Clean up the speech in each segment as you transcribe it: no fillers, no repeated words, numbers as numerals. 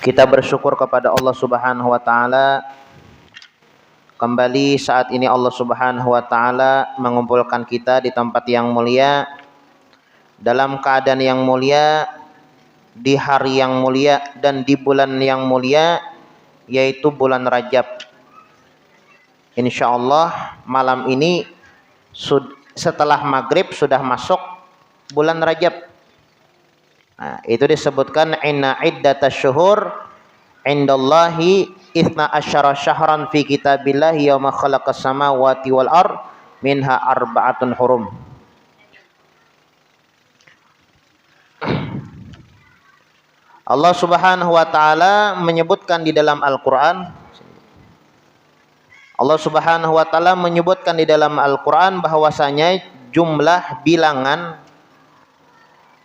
Kita bersyukur kepada Allah Subhanahu wa taala. Kembali saat ini Allah Subhanahu wa taala mengumpulkan kita di tempat yang mulia, dalam keadaan yang mulia, di hari yang mulia dan di bulan yang mulia, yaitu bulan Rajab. Insyaallah malam ini setelah maghrib sudah masuk bulan Rajab. Nah, itu disebutkan inna iddatasy syuhur indallahi itsna asyara syahran fi kitabillahi yauma khalaqas samawati wal ard minha arba'atun hurum. Allah Subhanahu wa taala menyebutkan di dalam Al-Qur'an, Allah Subhanahu wa taala menyebutkan di dalam Al-Qur'an bahwasanya jumlah bilangan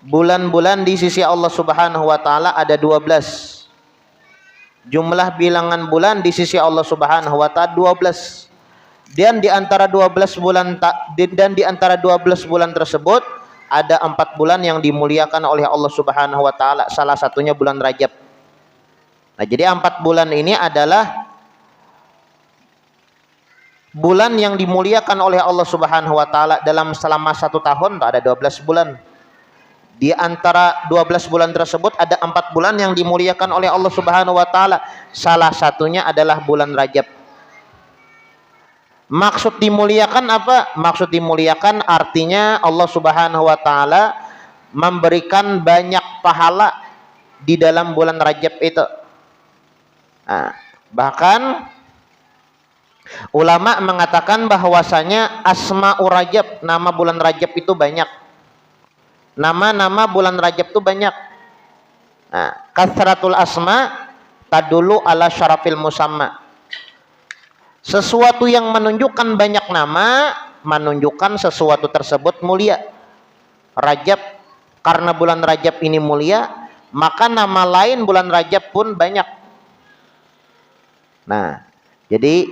bulan-bulan di sisi Allah Subhanahu wa taala ada 12. Jumlah bilangan bulan di sisi Allah Subhanahu wa taala 12. Dan di antara 12 bulan tersebut ada 4 bulan yang dimuliakan oleh Allah Subhanahu wa taala, salah satunya bulan Rajab. Nah, jadi 4 bulan ini adalah bulan yang dimuliakan oleh Allah Subhanahu wa taala dalam selama 1 tahun, ada 12 bulan. Di antara 12 bulan tersebut ada 4 bulan yang dimuliakan oleh Allah Subhanahu wa taala. Salah satunya adalah bulan Rajab. Maksud dimuliakan apa? Maksud dimuliakan artinya Allah Subhanahu wa taala memberikan banyak pahala di dalam bulan Rajab itu. Nah, bahkan ulama mengatakan bahwasanya Asmaul Rajab, nama bulan Rajab itu banyak. Nama-nama bulan Rajab itu banyak. Nah, kasratul asma tadulu ala syarafil musamma. Sesuatu yang menunjukkan banyak nama menunjukkan sesuatu tersebut mulia. Rajab, karena bulan Rajab ini mulia, maka nama lain bulan Rajab pun banyak. Nah, jadi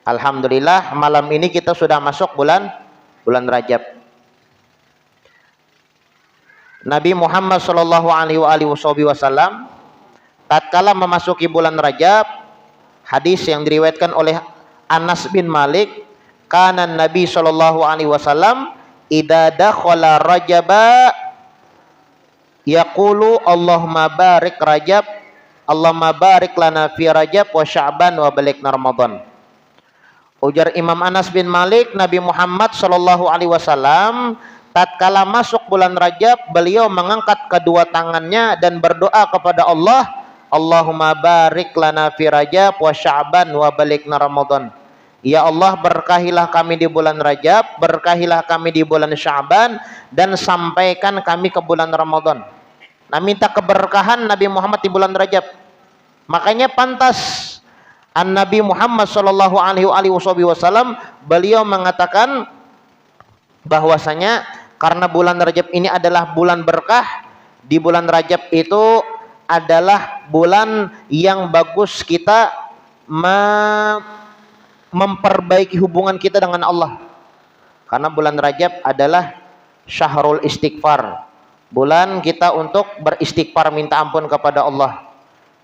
alhamdulillah malam ini kita sudah masuk bulan Rajab. Nabi Muhammad sallallahu alaihi wasallam tatkala memasuki bulan Rajab, hadis yang diriwayatkan oleh Anas bin Malik, kana Nabi sallallahu alaihi wasallam idza dakhala Rajaba yaqulu Allahumma barik Rajab, Allahumma barik lana fi Rajab wa Sya'ban wa balikna Ramadan. Ujar Imam Anas bin Malik, Nabi Muhammad sallallahu alaihi wasallam tatkala masuk bulan Rajab, beliau mengangkat kedua tangannya dan berdoa kepada Allah, Allahumma barik lana fi Rajab wa Sya'ban wa balikna Ramadan. Ya Allah, berkahilah kami di bulan Rajab, berkahilah kami di bulan Sya'ban, dan sampaikan kami ke bulan Ramadan. Nah, minta keberkahan Nabi Muhammad di bulan Rajab. Makanya pantas Nabi Muhammad sallallahu alaihi wasallam beliau mengatakan bahwasanya karena bulan Rajab ini adalah bulan berkah, di bulan Rajab itu adalah bulan yang bagus kita memperbaiki hubungan kita dengan Allah. Karena bulan Rajab adalah syahrul istighfar, bulan kita untuk beristighfar, minta ampun kepada Allah.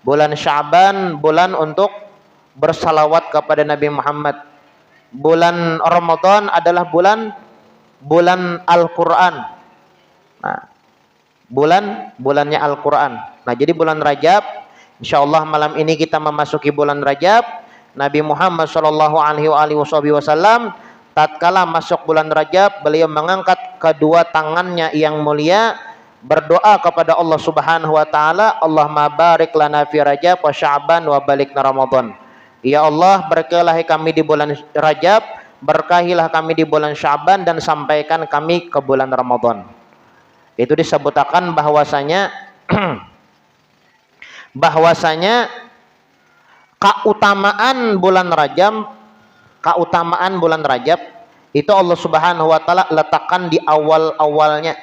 Bulan Sya'ban, bulan untuk bersalawat kepada Nabi Muhammad. Bulan Ramadan adalah bulan Al-Quran. Nah, bulannya Al-Quran. Nah, jadi bulan Rajab, insyaallah malam ini kita memasuki bulan Rajab. Nabi Muhammad sallallahu alaihi wasallam tatkala masuk bulan Rajab, beliau mengangkat kedua tangannya yang mulia, berdoa kepada Allah Subhanahu wa taala, Allahumma barik lana fi Rajab wa Sya'ban wa balikna Ramadan. Ya Allah, berkahilah kami di bulan Rajab, berkahilah kami di bulan Sya'ban, dan sampaikan kami ke bulan Ramadan. Itu disebutkan bahwasanya keutamaan bulan Rajab itu Allah Subhanahu wa taala letakkan di awal-awalnya.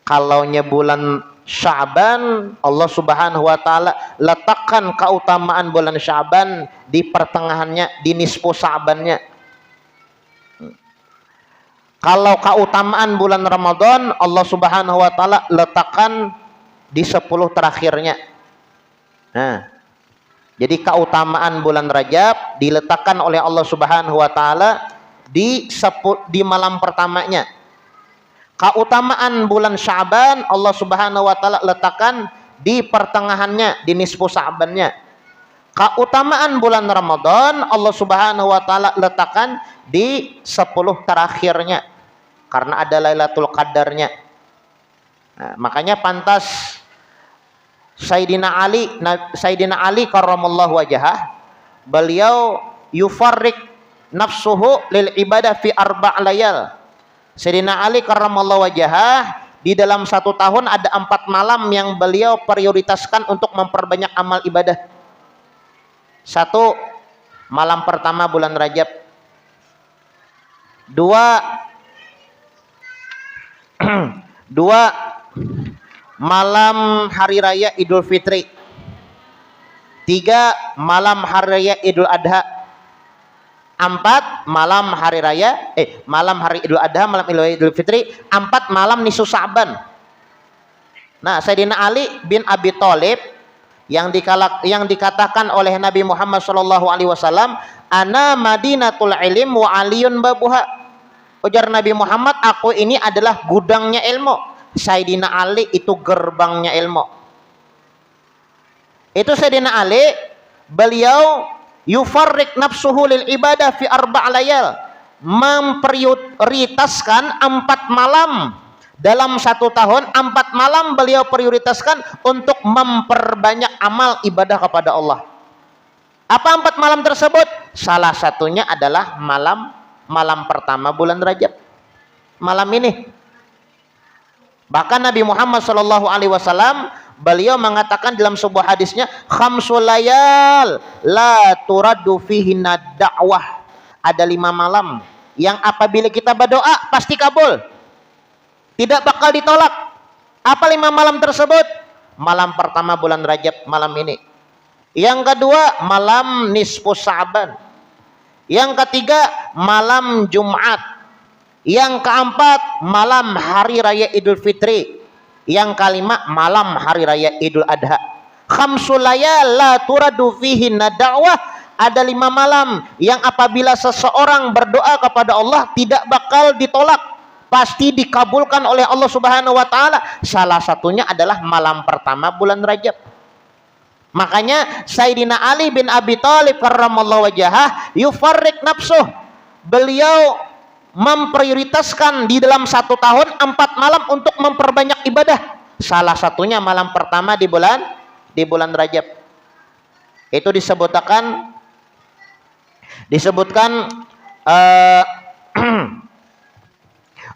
Kalaunya bulan Sya'ban, Allah Subhanahu wa taala letakkan keutamaan bulan Sya'ban di pertengahannya, di nisfu Sya'bannya. Kalau keutamaan bulan Ramadan, Allah Subhanahu wa taala letakkan di 10 terakhirnya. Nah, jadi keutamaan bulan Rajab diletakkan oleh Allah Subhanahu wa taala di malam pertamanya. Keutamaan bulan Sya'ban Allah Subhanahu wa taala letakkan di pertengahannya, di nisfu Sya'bannya. Keutamaan bulan Ramadan Allah Subhanahu wa taala letakkan di 10 terakhirnya. Karena ada Lailatul Qadarnya. Nah, makanya pantas Sayyidina Ali karramallahu wajhah, beliau yufarrik nafsuhu lil ibadah fi arba' layal. Sayyidina Ali karramallahu wajhah, di dalam 1 tahun ada 4 malam yang beliau prioritaskan untuk memperbanyak amal ibadah. 1, malam pertama bulan Rajab. 2, malam hari raya Idul Fitri. 3, malam hari raya Idul Adha. 4, malam hari Idul Adha, malam Idul Fitri. 4, malam nisfu Sya'ban. Nah, Sayyidina Ali bin Abi Thalib yang dikatakan oleh Nabi Muhammad SAW, ana madinatul ilm wa aliyun babuha. Ujar Nabi Muhammad, aku ini adalah gudangnya ilmu, Sayyidina Ali itu gerbangnya ilmu. Itu Sayyidina Ali, beliau yufarrik nafsuhu lil ibadah fi arba' layal, memprioritaskan 4 malam dalam 1 tahun. 4 malam beliau prioritaskan untuk memperbanyak amal ibadah kepada Allah. Apa 4 malam tersebut? Salah satunya adalah malam pertama bulan Rajab. Malam ini. Bahkan Nabi Muhammad SAW beliau mengatakan dalam sebuah hadisnya, khamsul layal la turaddu fihinna da'wah. Ada 5 malam yang apabila kita berdoa pasti kabul, tidak bakal ditolak. Apa 5 malam tersebut? Malam pertama bulan Rajab, malam ini. Yang kedua, malam nisfu Sya'ban. Yang ketiga, malam Jumat. Yang keempat, malam hari raya Idul Fitri. Yang kelima, malam hari raya Idul Adha. Khamsul layal la turadu fihinna da'wah. Ada 5 malam yang apabila seseorang berdoa kepada Allah tidak bakal ditolak, pasti dikabulkan oleh Allah Subhanahu wa taala. Salah satunya adalah malam pertama bulan Rajab. Makanya Sayyidina Ali bin Abi Thalib karramallahu wajhah yufarrik nafsuh, beliau memprioritaskan di dalam 1 tahun 4 malam untuk memperbanyak ibadah. Salah satunya malam pertama di bulan Rajab. Itu disebutkan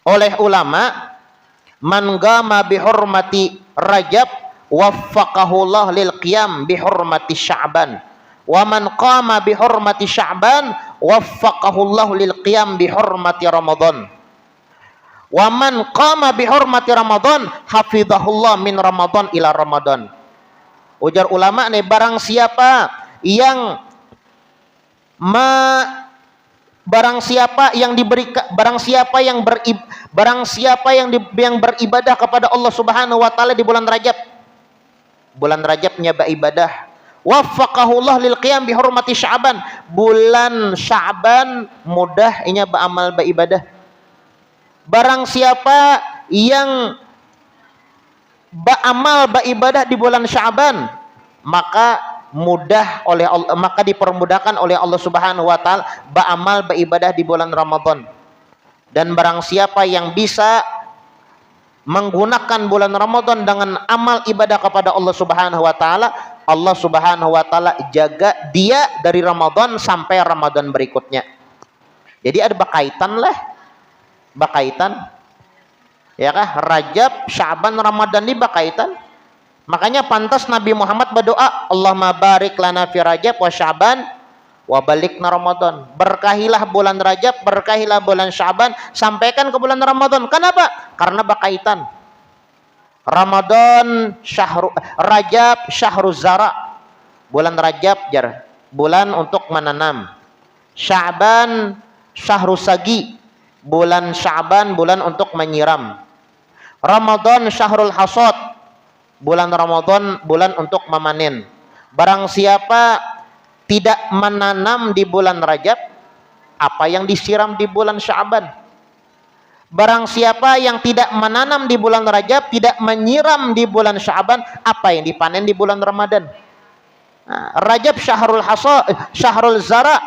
oleh ulama, man gama bihurmati Rajab waffaqahullah lil qiyam bihurmati Sya'ban, wa man qama bihurmati Sya'ban waffaqahullah lil qiyam bihurmati Ramadan, wa man qama bihurmati Ramadan hafizahullah min Ramadan ila Ramadan. Ujar ulama nih, barang siapa yang beribadah kepada Allah Subhanahu wa taala di bulan Rajab. Bulan Rajabnya beribadah. Waffaqahullah lil qiyam bi hurmati Sya'ban. Bulan Sya'ban mudahnya beramal beribadah. Barang siapa yang beramal beribadah di bulan Sya'ban, maka dipermudahkan oleh Allah Subhanahu wa taala beramal beribadah di bulan Ramadan. Dan barang siapa yang bisa menggunakan bulan Ramadan dengan amal ibadah kepada Allah Subhanahu wa taala, Allah Subhanahu wa taala jaga dia dari Ramadan sampai Ramadan berikutnya. Jadi ada bakaitan. Ya kah? Rajab, Sya'ban, Ramadan ini bakaitan. Makanya pantas Nabi Muhammad berdoa, Allahumma barik lana fi Rajab wa Sya'ban wa balikna Ramadan. Berkahilah bulan Rajab, berkahilah bulan Sya'ban, sampaikan ke bulan Ramadan. Kenapa? Karena berkaitan. Rajab syahruz zara. Bulan Rajab bulan untuk menanam. Sya'ban syahrus sagi. Bulan Sya'ban bulan untuk menyiram. Ramadan syahrul hasad. Bulan Ramadan bulan untuk memanen. Barang siapa tidak menanam di bulan Rajab, apa yang disiram di bulan Sya'ban? Barang siapa yang tidak menanam di bulan Rajab, tidak menyiram di bulan Sya'ban, apa yang dipanen di bulan Ramadan? Nah, Rajab syahrul hasad, syahrul zara,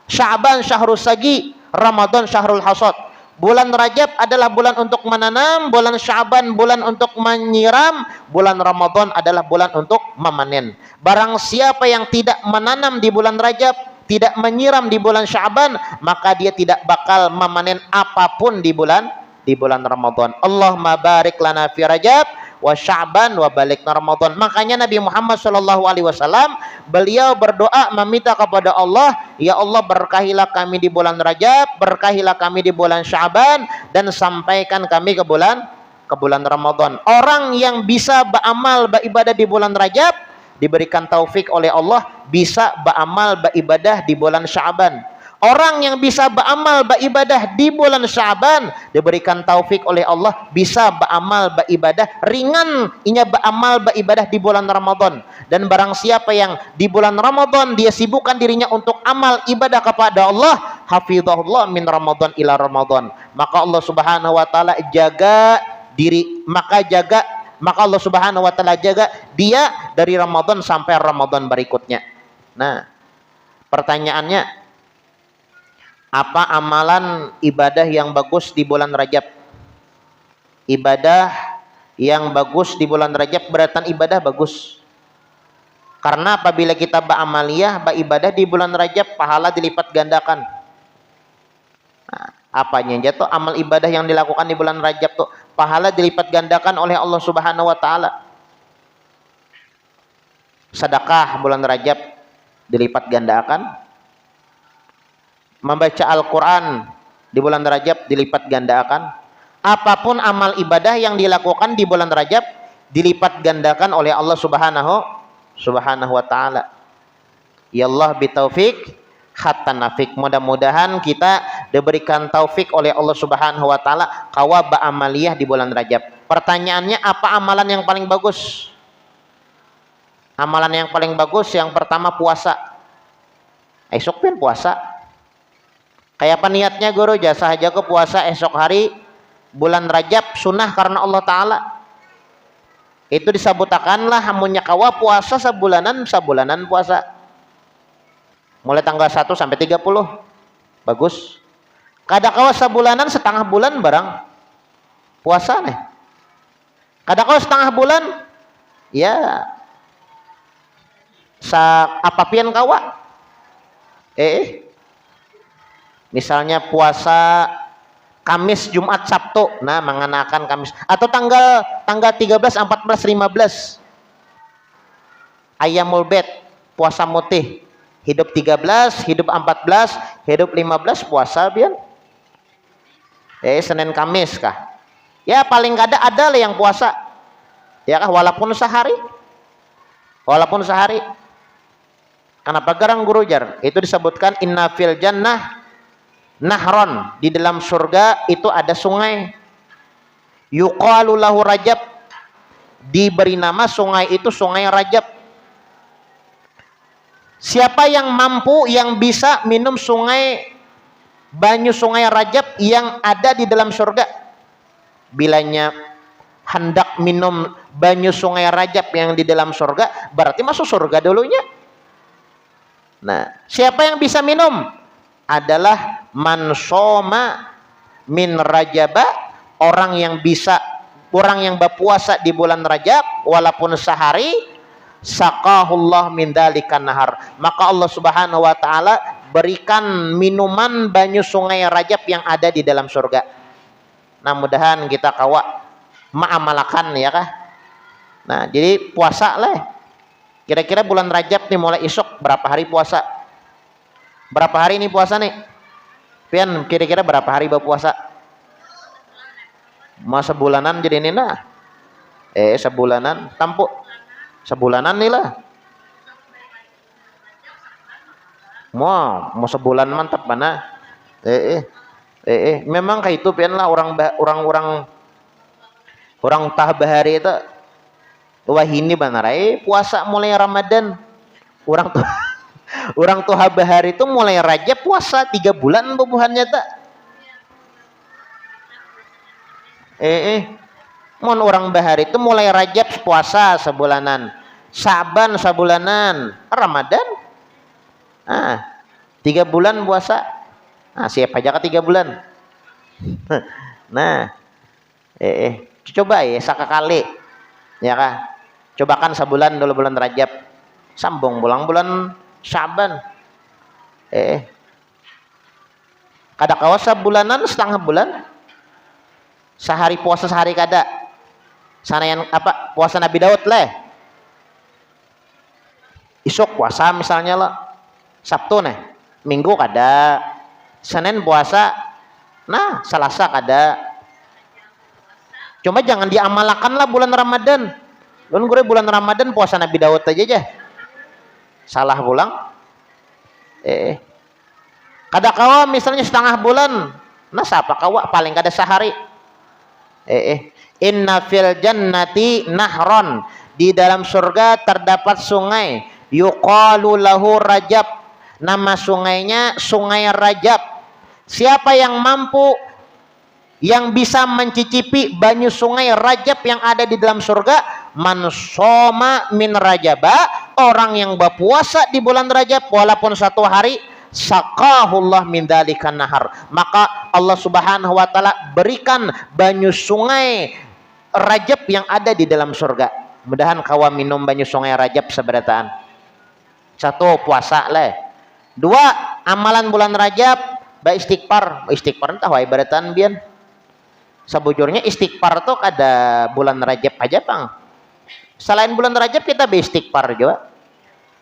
Sya'ban syahrul sagi, Ramadan syahrul hasad. Bulan Rajab adalah bulan untuk menanam, bulan Sya'ban bulan untuk menyiram, bulan Ramadan adalah bulan untuk memanen. Barang siapa yang tidak menanam di bulan Rajab, tidak menyiram di bulan Sya'ban, maka dia tidak bakal memanen apapun di bulan Ramadan. Allahumma barik lana fi Rajab wa Sya'ban wa balikna Ramadan. Makanya Nabi Muhammad SAW beliau berdoa meminta kepada Allah, ya Allah berkahilah kami di bulan Rajab, berkahilah kami di bulan Sya'ban, dan sampaikan kami ke bulan Ramadan. Orang yang bisa beramal beribadah di bulan Rajab diberikan taufik oleh Allah bisa beramal beribadah di bulan Sya'ban. Orang yang bisa beramal beribadah di bulan Sya'ban diberikan taufik oleh Allah bisa beramal beribadah ringan inya beramal beribadah di bulan Ramadan. Dan barang siapa yang di bulan Ramadan dia sibukkan dirinya untuk amal ibadah kepada Allah, hafizahullah min Ramadan ila Ramadan, maka Allah Subhanahu wa taala jaga diri, maka Allah Subhanahu wa taala jaga dia dari Ramadan sampai Ramadan berikutnya. Nah, pertanyaannya, apa amalan ibadah yang bagus di bulan Rajab? Ibadah yang bagus di bulan Rajab berarti ibadah bagus. Karena apabila kita beramaliyah, beribadah di bulan Rajab, pahala dilipat gandakan. Nah, apanya jatuh amal ibadah yang dilakukan di bulan Rajab tuh pahala dilipat gandakan oleh Allah Subhanahu wa taala. Sedekah bulan Rajab dilipat gandakan. Membaca Al-Quran di bulan Rajab dilipat gandakan. Apapun amal ibadah yang dilakukan di bulan Rajab dilipat gandakan oleh Allah Subhanahu wa taala. Ya Allah bitaufik hatta nafik. Mudah-mudahan kita diberikan taufik oleh Allah Subhanahu wa taala kawa ba'amaliyah di bulan Rajab. Pertanyaannya, apa amalan yang paling bagus? Amalan yang paling bagus yang pertama puasa. Esok pun puasa. Kayak apa niatnya guru? Jasa aja ke puasa esok hari bulan Rajab sunnah karena Allah Ta'ala. Itu disabutakanlah hamunnya kawa puasa sabulanan puasa. Mulai tanggal 1 sampai 30. Bagus. Kada kawa sabulanan setengah bulan barang puasa nih. Kada kawa setengah bulan ya apa pian kawa. Misalnya puasa Kamis, Jumat, Sabtu. Nah, mengenakan Kamis atau tanggal 13, 14, 15. Ayyamul Bid, puasa mutih. Hidup 13, hidup 14, hidup 15 puasa bian. Senin Kamis kah? Ya paling kada ada lah yang puasa. Ya kah walaupun sehari. Walaupun sehari. Kenapa garang guru jar? Itu disebutkan inna fil jannah nahron, di dalam surga itu ada sungai. Yuqalu lahu Rajab, diberi nama sungai itu sungai Rajab. Siapa yang mampu yang bisa minum banyu sungai Rajab yang ada di dalam surga, bilanya hendak minum banyu sungai Rajab yang di dalam surga, berarti masuk surga dulunya. Nah, siapa yang bisa minum? Adalah man soma min Rajaba, orang yang berpuasa di bulan Rajab walaupun sehari, saqahullah min dzalikan nahar, maka Allah Subhanahu wa taala berikan minuman banyu sungai Rajab yang ada di dalam surga. Nah, mudahan kita kawa ma'amalakan ya kah. Nah, jadi puasa lah. Kira-kira bulan Rajab nih mulai esok berapa hari puasa? Berapa hari ini puasa nih? Pian kira-kira berapa hari berpuasa? Masa bulanan jadi ini nah. Sebulanan tampuk. Sebulanan nih lah. Mau sebulan mantap mana? Memang kayak itu pian lah orang tah bahari itu. Wah ini benar puasa mulai Ramadan. Orang tuh orang tuh bahari itu mulai Rajab puasa 3 bulan bubuhannya tak. Mun orang bahari itu mulai Rajab puasa sebulanan, Sa'ban sebulanan, Ramadan 3 bulan puasa. Siap aja ke 3 bulan. Nah, coba ya sakakali ya kah, cobakan sebulan dulu bulan Rajab, sambung bulan Sa'ban, kada kawas sebulanan setengah bulan, sehari puasa sehari kada, sana yang apa puasa Nabi Daud leh, isuk puasa misalnya lah, Sabtu nih Minggu kada, Senin puasa, nah Selasa kada. Cuma jangan diamalkan lah bulan Ramadan. Bulan Ramadan puasa Nabi Daud aja. Salah pulang. Kada kawa misalnya setengah bulan. Nah siapa kawa paling kada sehari. Inna fil jannati nahron. Di dalam surga terdapat sungai. Yuqalu lahu Rajab. Nama sungainya Sungai Rajab. Siapa yang mampu, yang bisa mencicipi banyu sungai Rajab yang ada di dalam surga, man soma min Rajaba, orang yang berpuasa di bulan Rajab walaupun 1 hari, saqahullah min dzalikan nahar, maka Allah Subhanahu wa taala berikan banyu sungai Rajab yang ada di dalam surga. Mudahan kawa minum banyu sungai Rajab seberataan. 1 puasa leh. 2 amalan bulan Rajab ba istighfar entah wae ibaratan bian. Sebujurnya istighfar tuh kada bulan Rajab aja pang. Selain bulan Rajab kita beristighfar juga.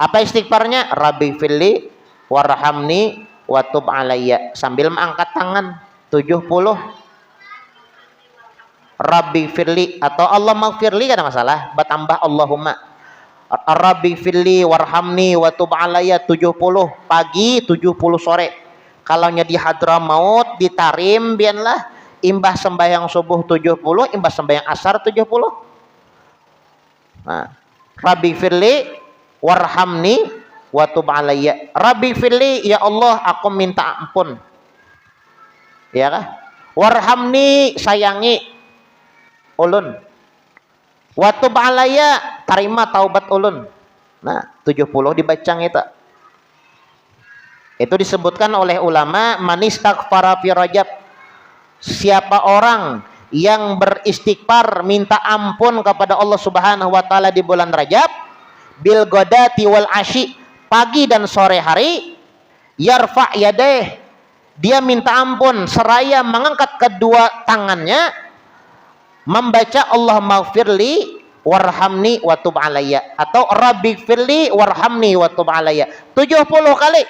Apa istighfarnya? Rabbi firli warhamni wa tub alayya, sambil mengangkat tangan 70. Rabbi firli atau Allah maghfirli kada masalah, bertambah Allahumma. Rabbi firli warhamni wa tub alayya 70 pagi 70 sore. Kalau nya di Hadramaut di Tarim bianlah imbah sembahyang subuh 70, imbah sembahyang asar 70. Nah, Rabbi firli warhamni wa tub alayya. Rabbi firli, ya Allah aku minta ampun. Ya kah? Warhamni, sayangi ulun. Wa tub alayya, terima taubat ulun. Nah, 70 dibacang itu. Itu disebutkan oleh ulama manistaghfara fi Rajab. Siapa orang yang beristighfar minta ampun kepada Allah Subhanahu wa taala di bulan Rajab, bil ghadati wal asyi, pagi dan sore hari, yarfa yadaih, dia minta ampun seraya mengangkat kedua tangannya, membaca Allah maghfirli warhamni wa tub alayya atau rabbi firli warhamni wa tub alayya 70 kali,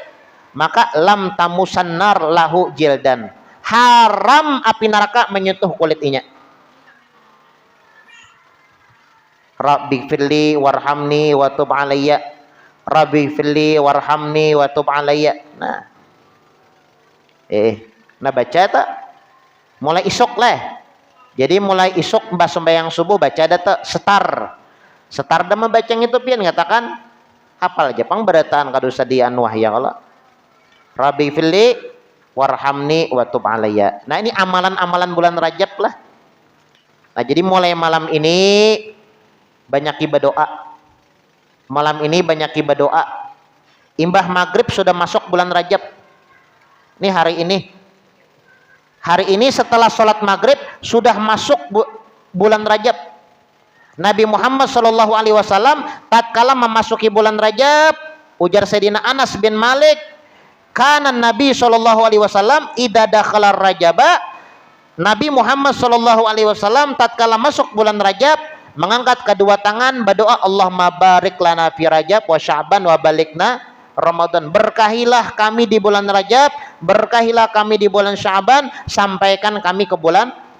maka lam tamusannar lahu jildan, haram api neraka menyentuh kulitnya. Rabbi firli warhamni wa tub alayya, Rabbi firli warhamni wa tub alayya. Nah baca tak mulai isuk lah. Jadi mulai isuk mbah sembahyang subuh baca data setar dah membaca itu pian ngatakan hafal aja pang berataan kadosa di anwah ya Allah. Rabbi firli warhamni wa tub alayya. Nah ini amalan-amalan bulan Rajab lah. Nah jadi mulai malam ini banyak berdoa. Malam ini banyak berdoa. Imbah maghrib sudah masuk bulan Rajab. Ini hari ini setelah sholat maghrib sudah masuk bulan Rajab. Nabi Muhammad SAW tatkala memasuki bulan Rajab, ujar Sayyidina Anas bin Malik, kana Nabi SAW idza dakhala Rajaba, Nabi Muhammad SAW tatkala masuk bulan Rajab mengangkat kedua tangan berdoa, Allahumma barik lana fi Rajab wa Sya'ban wa balikna Ramadan. Berkahilah kami di bulan Rajab, berkahilah kami di bulan Sya'ban, sampaikan kami ke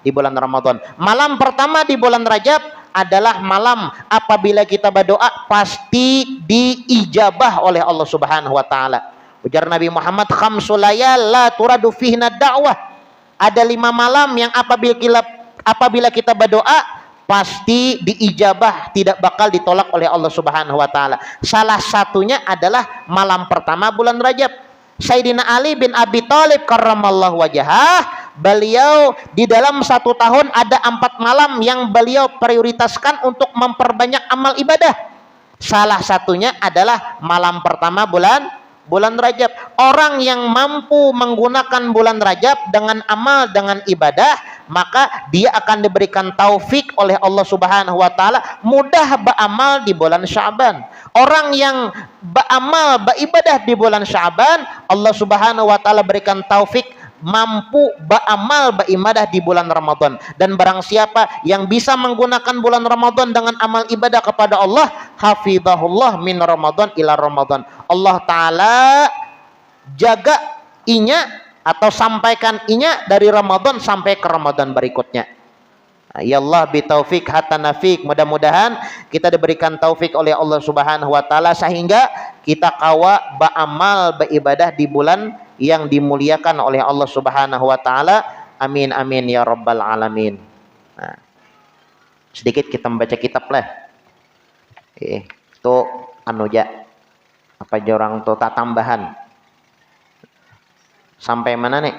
di bulan Ramadan. Malam pertama di bulan Rajab adalah malam apabila kita berdoa pasti diijabah oleh Allah Subhanahu wa taala. Ujar Nabi Muhammad, khamsul layal la turadu fihna da'wah. Ada 5 malam yang apabila kita berdoa pasti diijabah, tidak bakal ditolak oleh Allah Subhanahu wa taala. Salah satunya adalah malam pertama bulan Rajab. Sayyidina Ali bin Abi Thalib karramallahu wajhah, beliau di dalam 1 tahun ada 4 malam yang beliau prioritaskan untuk memperbanyak amal ibadah. Salah satunya adalah malam pertama bulan Rajab. Orang yang mampu menggunakan bulan Rajab dengan amal, dengan ibadah, maka dia akan diberikan taufik oleh Allah Subhanahu wa taala mudah beramal di bulan Sya'ban. Orang yang beramal, beribadah di bulan Sya'ban, Allah Subhanahu wa taala berikan taufik mampu beramal, beribadah di bulan Ramadan. Dan barang siapa yang bisa menggunakan bulan Ramadan dengan amal ibadah kepada Allah, hafizahullah min Ramadan ila Ramadan. Allah taala jaga inya atau sampaikan inya dari Ramadan sampai ke Ramadan berikutnya. Ya Allah bitaufik hatta nafik. Mudah-mudahan kita diberikan taufik oleh Allah Subhanahu wa taala sehingga kita kawa beramal, beribadah di bulan yang dimuliakan oleh Allah Subhanahu wa taala. Amin amin ya rabbal alamin. Nah, sedikit kita membaca kitab lah. Itu anu ja apa jorang tuh tambahan. Sampai mana nih?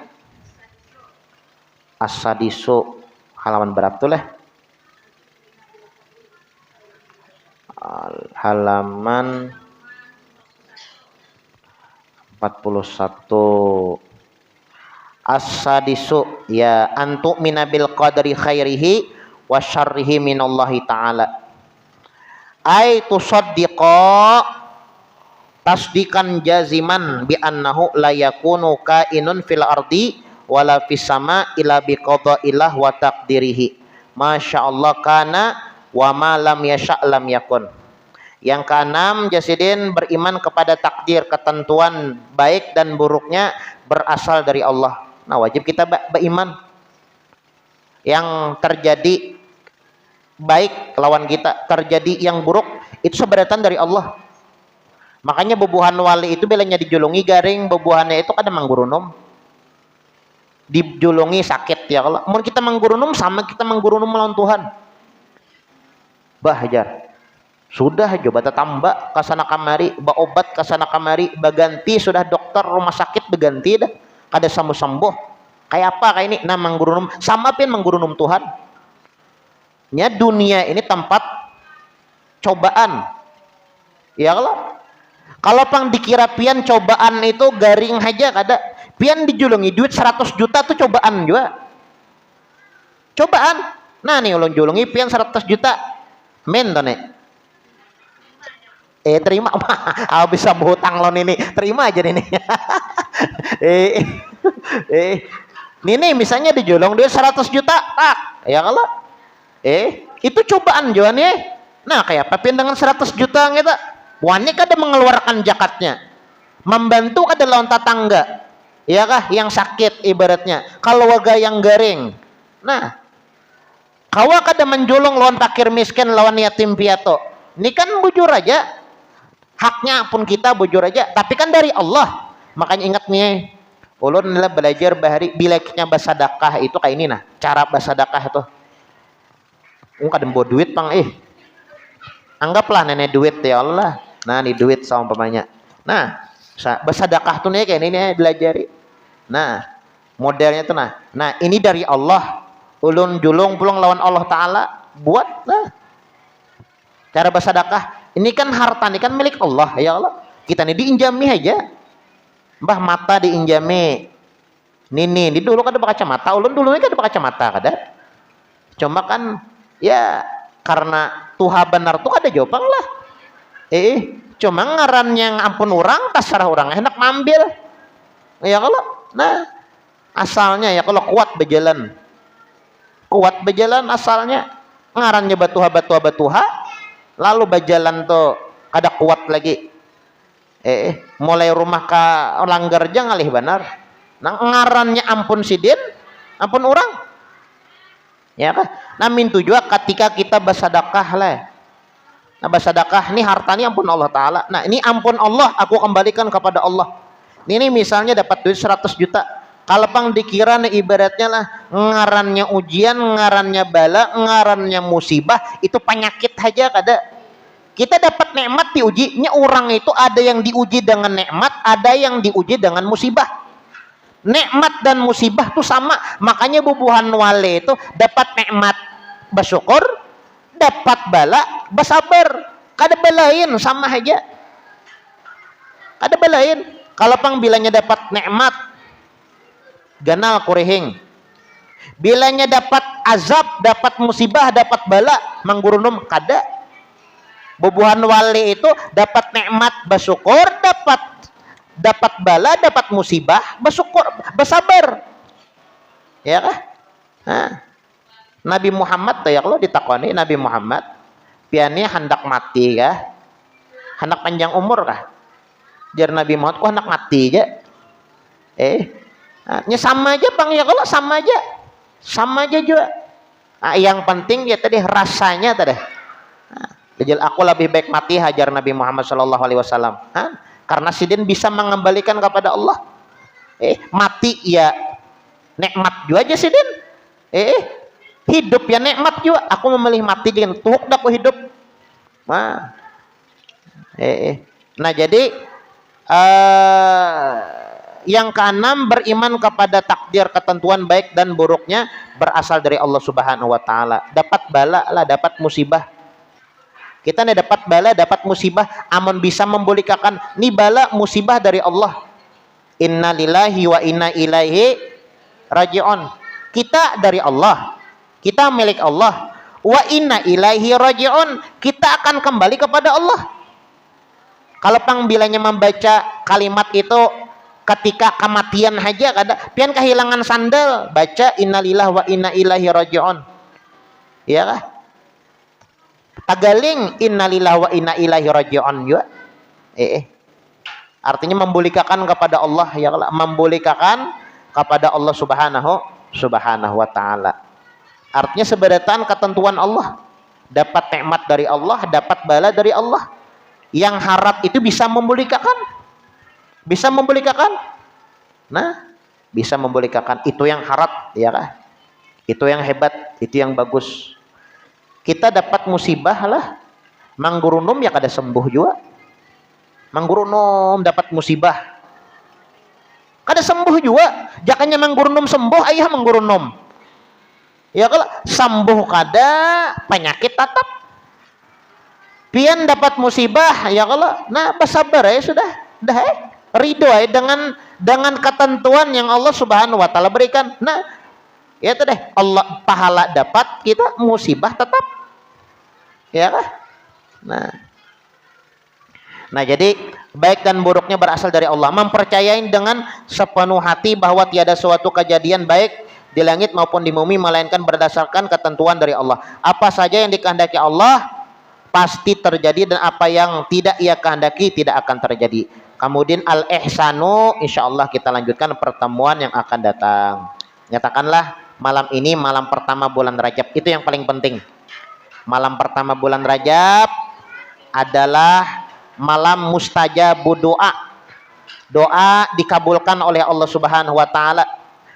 As-Sadisu halaman berapa tuh lah? Halaman 41. As-Sadisu ya antu minabil qadri khairihi wa syarrihi minallahi ta'ala. Ai tusaddiqa tasdikan jaziman bi annahu la yakunu kainun fil ardi wala fis sama illa bi qada'illah wa taqdirihi. Masyaallah kana wa ma lam yasha' lam yakun. Yang keenam, jasidin beriman kepada takdir, ketentuan baik dan buruknya berasal dari Allah. Nah, wajib kita beriman. Yang terjadi baik lawan kita, terjadi yang buruk itu sebenarnya dari Allah. Makanya bebuhan wali itu bilangnya dijulungi garing, bebuhannya itu kadang manggurunum. Dijulungi sakit ya Allah. Mun kita manggurunum sama kita manggurunum melawan Tuhan. Hajar. Sudah coba tambah kasana kamari, obat kasana kamari, baganti sudah dokter rumah sakit berganti dah. Kada sembuh. Kayak apa kayak ini? Nah manggurunum sama pin manggurunum Tuhan. Nya dunia ini tempat cobaan. Ya Allah. Kalau pang dikira pian cobaan itu garing aja kada. Pian dijulungi duit 100 juta tuh cobaan juga. Cobaan. Nah nih ulun julungi pian 100 juta. Men to nek. Terima bisa berhutang lo ini. Terima aja ini. Ini misalnya dijulung duit 100 juta. Tak. Ya kalau. Itu cobaan juga nih. Nah kayak apa pian dengan 100 juta gitu. Wani kada mengeluarkan zakatnya. Membantu kada lawan tetangga. Ya kah yang sakit ibaratnya. Kalau warga yang garing. Nah, kawa kada menjulung lawan fakir miskin, lawan yatim piatu. Ini kan bujur aja. Haknya pun kita bujur aja, tapi kan dari Allah. Makanya ingat nih, ulun adalah belajar bahari bileknya basadakah itu kayak ini nah, cara basadakah itu. Kadang bawa duit pang anggaplah nenek duit ya Allah. Nah, ini duit sama pemanya. Nah, basadakah tuh nih kayak ini nih belajari. Nah, modelnya tuh nah. Nah, ini dari Allah. Ulun julung pulang lawan Allah taala buat nah. Cara basadakah ini kan harta ini kan milik Allah ya Allah. Kita ini diinjami aja. Mbah mata diinjami. Ini dulu kan ada kacamata. Ulun dulu kan ada kacamata kada. Cuma kan ya karena Tuhan benar tuh ada jawabang lah. Cuma ngaran yang ampun orang terserah orang enak ngambil. Ya kalau nah asalnya ya kalau kuat berjalan. Kuat berjalan asalnya ngarannya batuha lalu berjalan tuh kada kuat lagi. Mulai rumah ke langgar aja ngalih benar. Nang ngarannya ampun sidin, ampun orang. Ya kan? Namin tujuan ketika kita bersedekah lah. Nah bersedekah ini hartanya ampun Allah taala. Nah, ini ampun Allah aku kembalikan kepada Allah. Ini misalnya dapat duit 100 juta. Kalau pang dikira nih ibaratnya lah ngarannya ujian, ngarannya bala, ngarannya musibah, itu penyakit aja kada. Kita dapat nikmat diujinya, orang itu ada yang diuji dengan nikmat, ada yang diuji dengan musibah. Nikmat dan musibah itu sama, makanya bubuhan wale itu dapat nikmat bersyukur, dapat bala bersabar. Kada balain sama aja. Kada balain. Kalau pang bilanya dapat nikmat ganal kurehing. Bilanya dapat azab, dapat musibah, dapat bala manggurunum kada. Bubuhan wali itu dapat nikmat bersyukur, dapat bala, dapat musibah bersyukur, bersabar. Ya kah? Nah, Nabi Muhammad tuh ya kalau ditakoni Nabi Muhammad piani hendak mati kah? Hendak panjang umur kah? Jar Nabi Muhammad kok hendak mati aja. Nya sama aja Bang ya kalau sama aja. Sama aja juga. Nah, yang penting ya tadi rasanya tadi. Jadi aku lebih baik mati hajar Nabi Muhammad Shallallahu Alaihi Wasallam, karena sidin bisa mengembalikan kepada Allah. Mati ya nikmat juga aja sidin. Hidup ya nikmat juga. Aku memilih mati dengan tuhuk dah aku hidup. Nah jadi yang keenam, beriman kepada takdir ketentuan baik dan buruknya berasal dari Allah Subhanahu Wa Taala. Dapat bala lah, dapat musibah. Kita nih dapat bala, dapat musibah, amun bisa membolehkan ni bala musibah dari Allah. Inna lillahi wa inna ilaihi raji'un. Kita dari Allah, kita milik Allah. Wa inna ilaihi raji'un, kita akan kembali kepada Allah. Kalau pang bilanya membaca kalimat itu ketika kematian aja kada, pian kehilangan sandal, baca innalillahi wa inna ilaihi raji'un. Iya kah? Tagaling innalillahi wa inna ilaihi raji'un juga. Artinya membolehkan kepada Allah ya, membolehkan kepada Allah subhanahu wa taala. Artinya sebenarnya ketentuan Allah, dapat nikmat dari Allah, dapat bala dari Allah. Yang harap itu bisa membolehkan. Bisa membolehkan. Nah, bisa membolehkan, itu yang harap ya kah? Itu yang hebat, itu yang bagus. Kita dapat musibah lah, manggurunum ya kada sembuh juga. Manggurunum dapat musibah, kada sembuh juga. Jakanya manggurunum sembuh, ayah manggurunum. Ya kalau sembuh kada, penyakit tetap. Pian dapat musibah, ya kalau, nah bersabar ya sudah, dah ridho ya dengan ketentuan yang Allah Subhanahu Wa Taala berikan. Nah, ya tadi Allah pahala dapat, kita musibah tetap. Ya kah? Nah jadi baik dan buruknya berasal dari Allah. Mempercayai dengan sepenuh hati bahwa tiada suatu kejadian baik di langit maupun di bumi melainkan berdasarkan ketentuan dari Allah. Apa saja yang dikehendaki Allah pasti terjadi, dan apa yang tidak ia kehendaki tidak akan terjadi. Kemudian al-ihsanu, insyaallah kita lanjutkan pertemuan yang akan datang. Nyatakanlah malam ini malam pertama bulan Rajab, itu yang paling penting. Malam pertama bulan Rajab adalah malam mustajabud doa. Doa dikabulkan oleh Allah Subhanahu Wa Taala.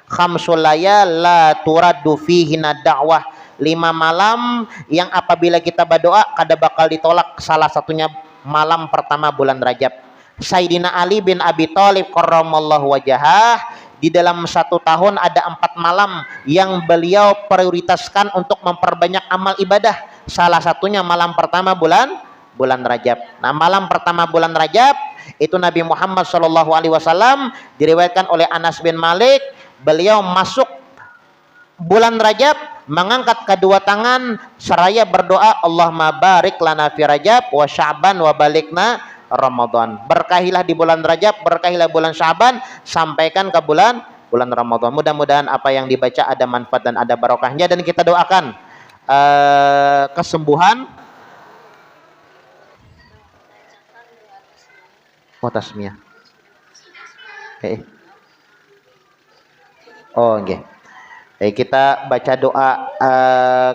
Khamsul layal la turaddu fihinna da'wah. 5 malam yang apabila kita berdoa kada bakal ditolak, salah satunya malam pertama bulan Rajab. Sayyidina Ali bin Abi Thalib karramallahu wajhah, di dalam 1 tahun ada 4 malam yang beliau prioritaskan untuk memperbanyak amal ibadah. Salah satunya malam pertama bulan Rajab. Nah, malam pertama bulan Rajab itu Nabi Muhammad SAW diriwayatkan oleh Anas bin Malik, beliau masuk bulan Rajab mengangkat kedua tangan seraya berdoa, Allahumma barik lana fi Rajab wa Sya'ban wa balikna Ramadan. Berkahilah di bulan Rajab, berkahilah bulan Sya'ban, sampaikan ke bulan Ramadan. Mudah-mudahan apa yang dibaca ada manfaat dan ada barokahnya, dan kita doakan kesembuhan. Tasmiyah. Oh nggih. Kita baca doa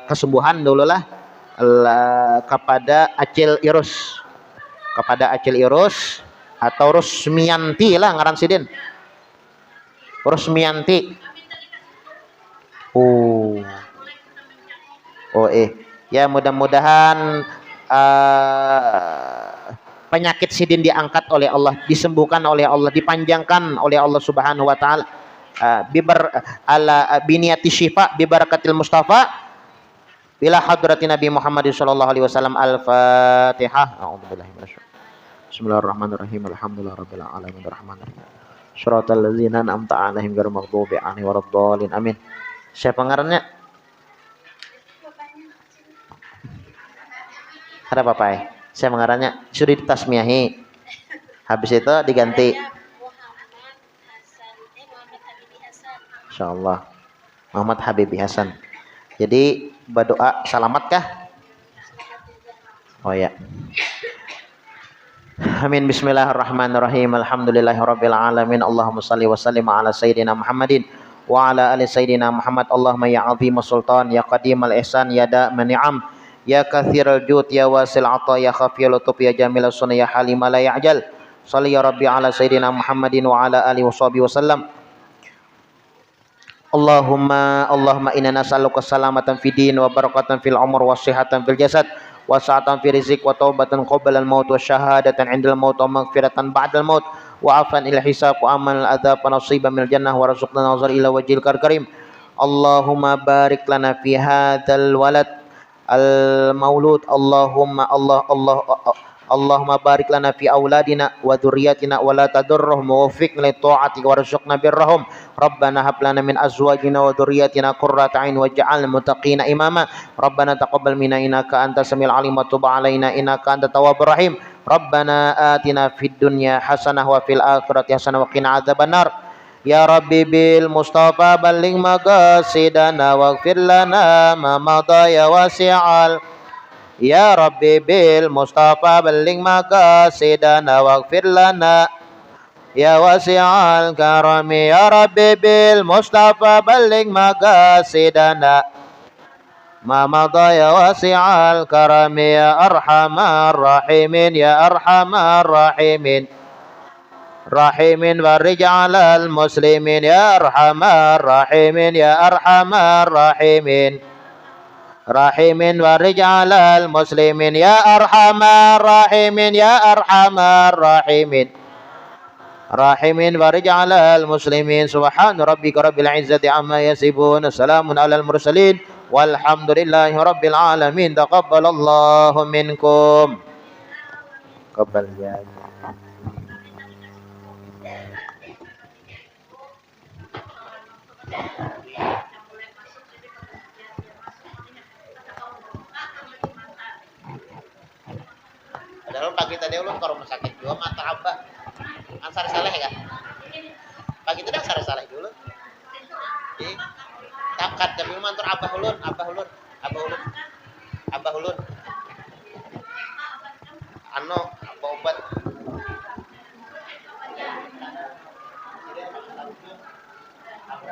kesembuhan dulu lah kepada Acil Irus. Kepada Acil Irus atau Rusmianti lah ngaran sidin. Rusmianti. Oh. Oh ya mudah-mudahan penyakit sidin diangkat oleh Allah, disembuhkan oleh Allah, dipanjangkan oleh Allah Subhanahu wa taala. Bibar ala biniyati syifa bi barakatil Mustafa bila hadratin Nabi Muhammad sallallahu alaihi wasallam. Al-Fatihah. A'udzubillahi minasyaitonir. Bismillahirrahmanirrahim. Alhamdulillahirabbil alamin arrahmanirrahim. Shiratal ladzina an'amta 'alaihim ghairil maghdubi 'alaihim waladdallin. Amin. Siapa ngarannya? Ada papai. Saya mengarahnya sudah ditasmiahi. Habis itu diganti. Insyaallah. Muhammad Habibi Hasan. Jadi berdoa selamat kah? Oh ya. Amin. Bismillahirrahmanirrahim. Alhamdulillahirabbil alamin. Allahumma shalli wa sallim ala sayyidina Muhammadin wa ala ali sayyidina Muhammad. Allahumma ya azim sultan ya qadimal ihsan ya da mani'am ya katsiral jud ya wasil ata ya khafiyul lutuf ya jamil sunna ya halim la ya'jal. Shalli ya rabbi ala sayyidina Muhammadin wa ala alihi washabihi wasallam. Allahumma inna nas'aluka salamatan fid din wa barakatan fil umur wa sihhatan fil jasad wa sa'atan fi rizq wa taubatan qabla al maut wa syahadatan 'indal maut wa maghfiratan ba'dal maut wa afan ila hisab wa aman al adzab wa nasiban minal jannah wa razuqna nazar ila wajhil karim. Allahumma barik lana fi hadzal walad al maulud. Allahumma barik lana fi auladina wa dzurriyyatina wa la tadurruhum wa waffiqna li ta'atika warzuqna birrahum. Rabbana hab lana min azwajina wa dzurriyyatina qurrata a'yun waj'alna muttaqina imama. Rabbana taqabbal minna innaka antas samiul alim wa tub 'alaina innaka antat tawwabur rahim. Rabbana atina fid dunya hasanah wa fil akhirati hasanah wa qina adzabannar. Ya Rabbi bil Mustafa balligh maqasidana waghfir lana ma madha ya wasi'al. Ya Rabbi bil Mustafa balligh maqasidana waghfir lana ya wasi'al karami. Ya Rabbi bil Mustafa balligh maqasidana ma madha ya wasi'al karami. Ya arhamar rahimin ya arhamar rahimin rahimin warij 'alal muslimin ya arhamar rahimin ya arhamar rahimin rahimin warij 'alal muslimin ya arhamar rahimin ya arhamar rahimin rahimin warij 'alal muslimin. Subhan rabbika rabbil izzati amma yasifun. Salamun 'alal mursalin walhamdulillahi rabbil alamin. Taqabbalallahu minkum. Qabbal ya. Padahal pagi tadi ulun ke rumah sakit juga mata abah ansar saleh ya. Pagi itu dah ansar saleh dulu. Jadi takat tapi mantur abah ulun. Anu apa obat